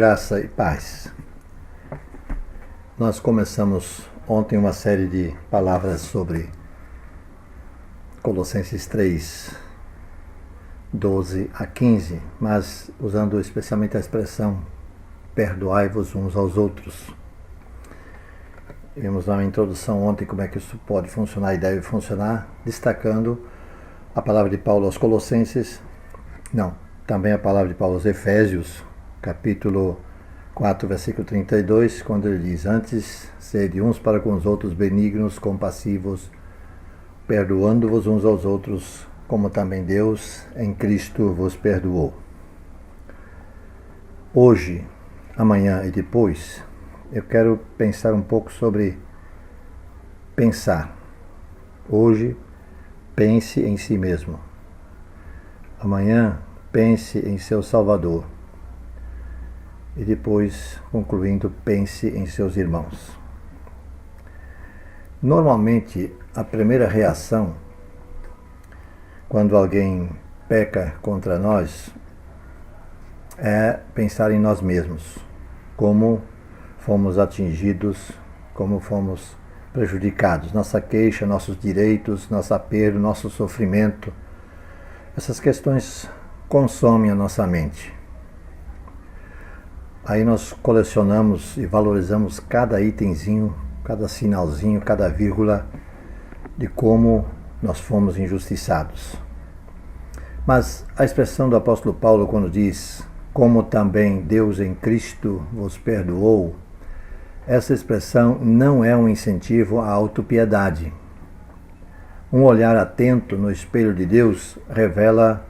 Graça e paz. Nós começamos ontem uma série de palavras sobre Colossenses 3, 12 a 15, mas usando especialmente a expressão perdoai-vos uns aos outros. Vimos na introdução ontem como é que isso pode funcionar e deve funcionar, destacando a palavra de Paulo aos Colossenses, também a palavra de Paulo aos Efésios, capítulo 4, versículo 32, quando ele diz: antes, sede uns para com os outros benignos, compassivos, perdoando-vos uns aos outros, como também Deus em Cristo vos perdoou. Hoje, amanhã e depois, eu quero pensar um pouco sobre pensar. Hoje, pense em si mesmo. Amanhã, pense em seu Salvador. E depois, concluindo, pense em seus irmãos. Normalmente, a primeira reação, quando alguém peca contra nós, é pensar em nós mesmos, como fomos atingidos, como fomos prejudicados, nossa queixa, nossos direitos, nossa perda, nosso sofrimento. Essas questões consomem a nossa mente. Aí nós colecionamos e valorizamos cada itemzinho, cada sinalzinho, cada vírgula de como nós fomos injustiçados. Mas a expressão do apóstolo Paulo quando diz como também Deus em Cristo vos perdoou, essa expressão não é um incentivo à autopiedade. Um olhar atento no espelho de Deus revela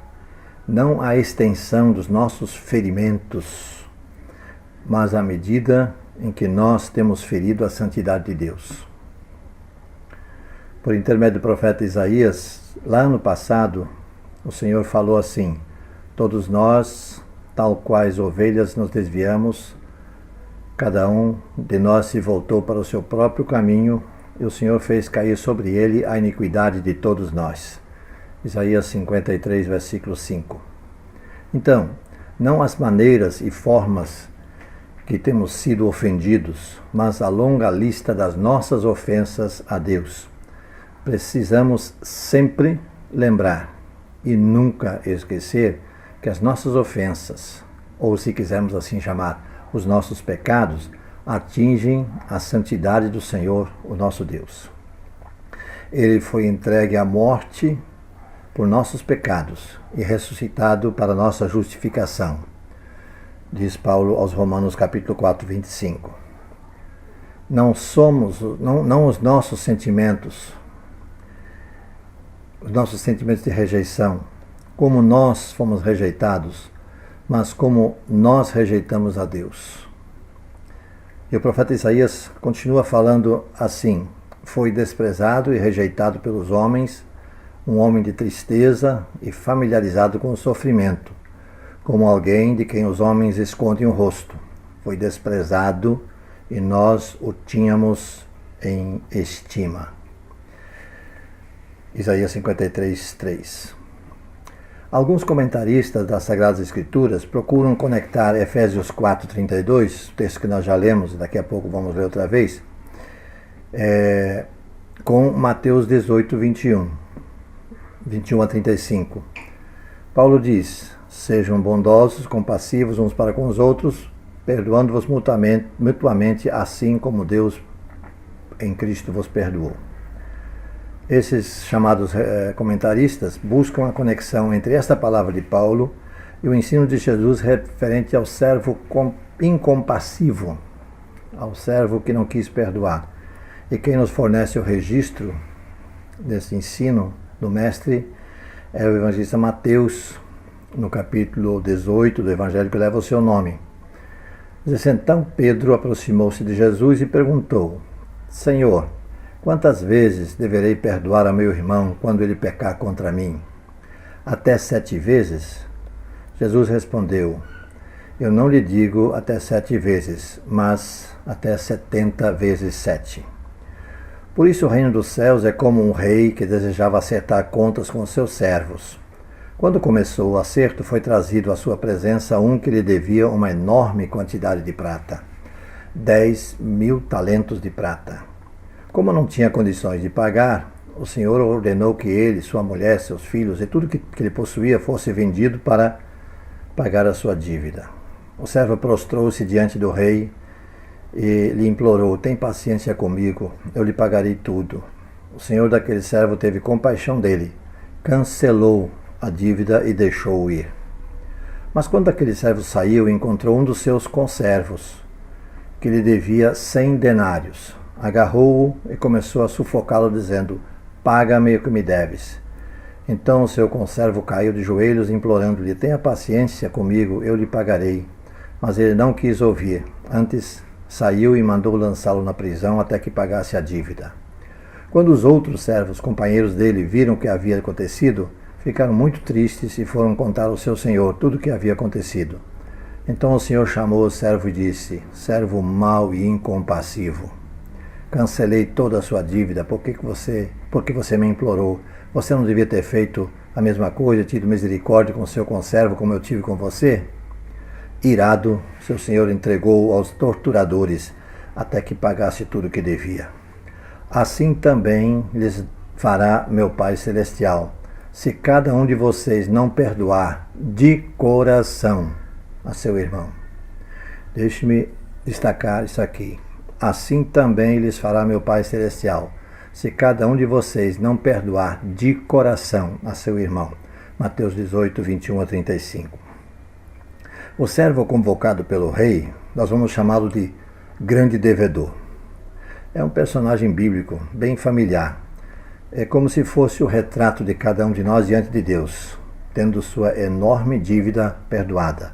não a extensão dos nossos ferimentos, mas a medida em que nós temos ferido a santidade de Deus. Por intermédio do profeta Isaías, lá no passado, o Senhor falou assim: todos nós, tal quais ovelhas, nos desviamos, cada um de nós se voltou para o seu próprio caminho, e o Senhor fez cair sobre ele a iniquidade de todos nós. Isaías 53, versículo 5. Então, não as maneiras e formas que temos sido ofendidos, mas a longa lista das nossas ofensas a Deus. Precisamos sempre lembrar e nunca esquecer que as nossas ofensas, ou se quisermos assim chamar, os nossos pecados, atingem a santidade do Senhor, o nosso Deus. Ele foi entregue à morte por nossos pecados e ressuscitado para nossa justificação, diz Paulo aos Romanos capítulo 4, 25. Não os nossos sentimentos de rejeição, como nós fomos rejeitados, mas como nós rejeitamos a Deus. E o profeta Isaías continua falando assim: foi desprezado e rejeitado pelos homens, um homem de tristeza e familiarizado com o sofrimento, como alguém de quem os homens escondem o rosto. Foi desprezado e nós o tínhamos em estima. Isaías 53, 3. Alguns comentaristas das Sagradas Escrituras procuram conectar Efésios 4, 32, texto que nós já lemos, daqui a pouco vamos ler outra vez, com Mateus 18, 21 a 35. Paulo diz: sejam bondosos, compassivos uns para com os outros, perdoando-vos mutuamente, assim como Deus em Cristo vos perdoou. Esses chamados comentaristas buscam a conexão entre esta palavra de Paulo e o ensino de Jesus referente ao servo incompassivo, ao servo que não quis perdoar. E quem nos fornece o registro desse ensino do Mestre é o evangelista Mateus, no capítulo 18 do Evangelho que leva o seu nome. Diz assim: então Pedro aproximou-se de Jesus e perguntou: Senhor, quantas vezes deverei perdoar a meu irmão quando ele pecar contra mim? Até 7 vezes? Jesus respondeu: eu não lhe digo até 7 vezes, mas até 70 vezes 7. Por isso o reino dos céus é como um rei que desejava acertar contas com seus servos. Quando começou o acerto, foi trazido à sua presença um que lhe devia uma enorme quantidade de prata, 10.000 talentos de prata. Como não tinha condições de pagar, o Senhor ordenou que ele, sua mulher, seus filhos e tudo que ele possuía fosse vendido para pagar a sua dívida. O servo prostrou-se diante do rei e lhe implorou: tem paciência comigo, eu lhe pagarei tudo. O senhor daquele servo teve compaixão dele, cancelou a dívida e deixou-o ir. Mas quando aquele servo saiu, encontrou um dos seus conservos, que lhe devia 100 denários. Agarrou-o e começou a sufocá-lo, dizendo: paga-me o que me deves. Então o seu conservo caiu de joelhos, implorando-lhe: tenha paciência comigo, eu lhe pagarei. Mas ele não quis ouvir. Antes saiu e mandou lançá-lo na prisão até que pagasse a dívida. Quando os outros servos, companheiros dele, viram o que havia acontecido, ficaram muito tristes e foram contar ao seu senhor tudo o que havia acontecido. Então o senhor chamou o servo e disse: servo mau e incompassivo, cancelei toda a sua dívida, porque você me implorou. Você não devia ter feito a mesma coisa, tido misericórdia com o seu conservo como eu tive com você? Irado, seu senhor entregou-o aos torturadores até que pagasse tudo o que devia. Assim também lhes fará meu Pai Celestial, se cada um de vocês não perdoar de coração a seu irmão. Deixe-me destacar isso aqui. Assim também lhes fará meu Pai Celestial, se cada um de vocês não perdoar de coração a seu irmão. Mateus 18, 21 a 35. O servo convocado pelo rei, nós vamos chamá-lo de grande devedor. É um personagem bíblico bem familiar. É como se fosse o retrato de cada um de nós diante de Deus, tendo sua enorme dívida perdoada.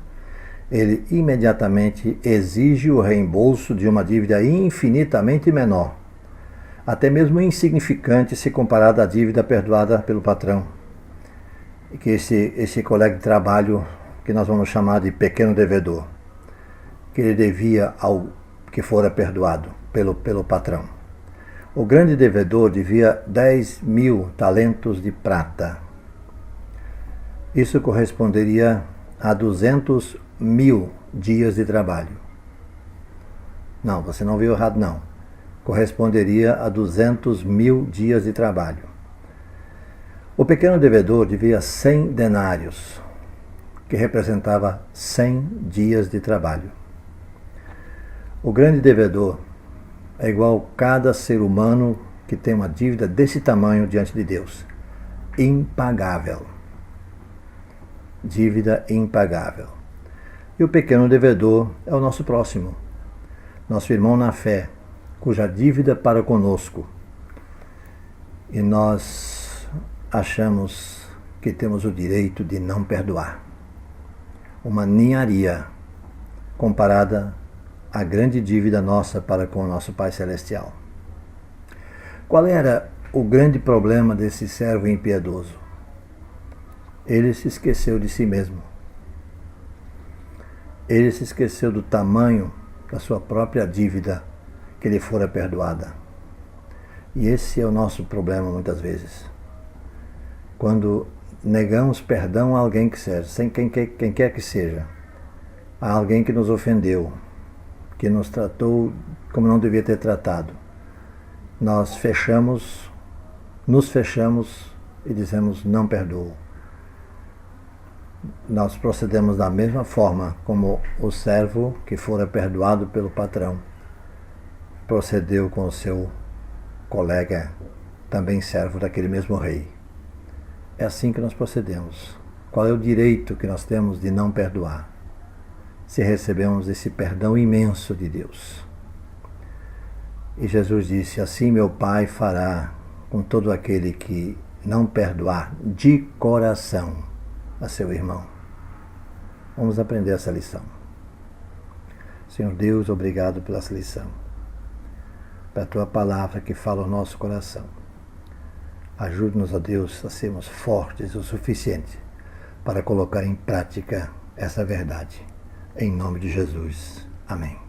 Ele imediatamente exige o reembolso de uma dívida infinitamente menor, até mesmo insignificante se comparada à dívida perdoada pelo patrão, que esse colega de trabalho, que nós vamos chamar de pequeno devedor, que ele devia ao que fora perdoado pelo patrão. O grande devedor devia 10.000 talentos de prata. Isso corresponderia a 200.000 dias de trabalho. Não, você não viu errado, não. Corresponderia a 200.000 dias de trabalho. O pequeno devedor devia 100 denários, que representava 100 dias de trabalho. O grande devedor é igual a cada ser humano que tem uma dívida desse tamanho diante de Deus. Impagável. Dívida impagável. E o pequeno devedor é o nosso próximo, nosso irmão na fé, cuja dívida para conosco. E nós achamos que temos o direito de não perdoar. Uma ninharia comparada à grande dívida nossa para com o nosso Pai Celestial. Qual era o grande problema desse servo impiedoso? Ele se esqueceu de si mesmo. Ele se esqueceu do tamanho da sua própria dívida que lhe fora perdoada. E esse é o nosso problema muitas vezes. Quando negamos perdão a alguém que seja, sem quem quer que seja, a alguém que nos ofendeu, que nos tratou como não devia ter tratado, nós nos fechamos e dizemos: não perdoo. Nós procedemos da mesma forma como o servo que fora perdoado pelo patrão procedeu com o seu colega, também servo daquele mesmo rei. É assim que nós procedemos. Qual é o direito que nós temos de não perdoar, se recebemos esse perdão imenso de Deus? E Jesus disse: assim meu Pai fará com todo aquele que não perdoar de coração a seu irmão. Vamos aprender essa lição. Senhor Deus, obrigado pela essa lição, pela Tua palavra que fala ao nosso coração. Ajude-nos, ó Deus, a sermos fortes o suficiente para colocar em prática essa verdade. Em nome de Jesus. Amém.